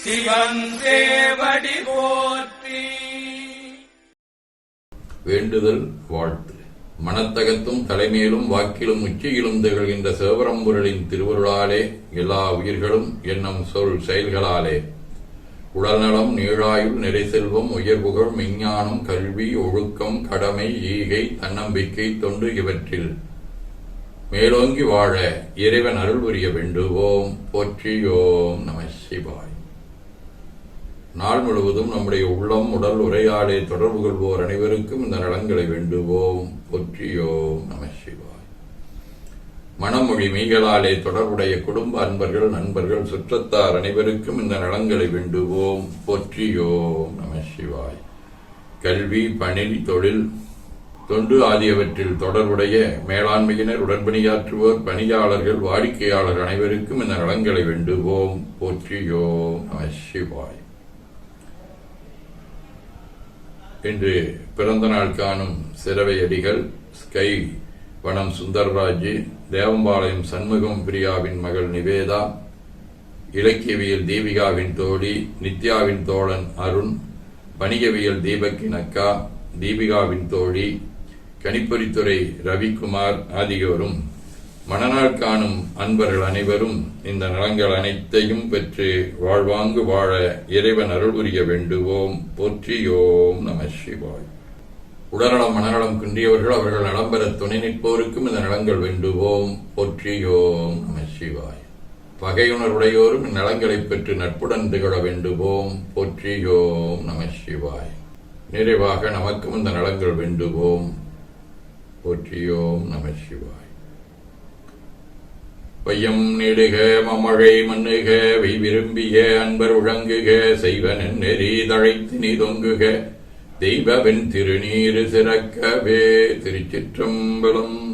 சிவன் சேவடி போற்றி. வேண்டுதல் வாழ்த்து. மனத்தகத்தும் தலைமையிலும் வாக்கிலும் உச்சியிலும் திகழ்கின்ற சிவபரம்பொருளின் திருவருளாலே எல்லா உயிர்களும் எண்ணம் சொல் செயல்களாலே உடல்நலம், நீழாயுள், நிறைசெல்வம், உயர்வுகள், மெஞ்ஞானம், கல்வி, ஒழுக்கம், கடமை, ஈகை, தன்னம்பிக்கை, தொண்டு இவற்றில் மேலோங்கி வாழ இறைவன் அருள் புரிய வேண்டுவோம். போற்றியோம் நம சிவாய். நாள் முழுவதும் நம்முடைய உள்ளம், உடல், உரையாடை தொடர்பு கொள்வோர் அனைவருக்கும் இந்த நலன்களை வேண்டுவோம். போற்றியோம் நம சிவாய். மனமொழி மெய்களாலே தொடர்புடைய குடும்ப அன்பர்கள், நண்பர்கள், சுற்றத்தார் அனைவருக்கும் இந்த நலன்களை வேண்டுவோம். போற்றியோம் நம சிவாய். கல்வி, பணி, தொழில், தொண்டு ஆகியவற்றில் தொடர்புடைய மேலாண்மையினர், உடன்பணியாற்றுவோர், பணியாளர்கள், வாடிக்கையாளர் அனைவருக்கும் இந்த நலன்களை வேண்டுவோம். போற்றியோம் நம சிவாய். இன்று பிறந்த நாள் காணும் சிரவையடிகள் ஸ்கை வனம் சுந்தர்ராஜ், தேவம்பாளையம் சண்முகம் பிரியாவின் மகள் நிவேதா, இலக்கியவியல் தீபிகாவின் தோழி, நித்யாவின் தோழன் அருண், வணிகவியல் தீபக்கின் அக்கா, தீபிகாவின் தோழி, கணிப்பொறித்துறை ரவிக்குமார் ஆகியோரும், மணநாள் காணும் அன்பர்கள் அனைவரும் இந்த நலங்கள் அனைத்தையும் பெற்று வாழ்வாங்கு வாழ இறைவன் அருள் புரிய வேண்டுவோம். போற்றியோம் நம சிவாய். உடல்நலம், மனநலம் குன்றியவர்கள் அவர்கள் நலம் பெற துணை நிற்போருக்கும் இந்த நலங்கள் வேண்டுவோம். போற்றியோம் நம சிவாய். பகையுணர்வுடையோரும் இந்நலங்களை பெற்று நட்புடன் திகழ வேண்டுவோம். போற்றியோம் நம சிவாய். நிறைவாக நமக்கும் இந்த நலங்கள் வேண்டுவோம். போற்றியோம் நம சிவாய். பையம் நீடுக மமழை மண்ணுக வை விரும்பிய அன்பர் உழங்குக செய்வன் நெறி தழைத்து நீ தொங்குக தெய்வவன் திருநீரு சிறக்கவே. திருச்சிற்றம்பலம்.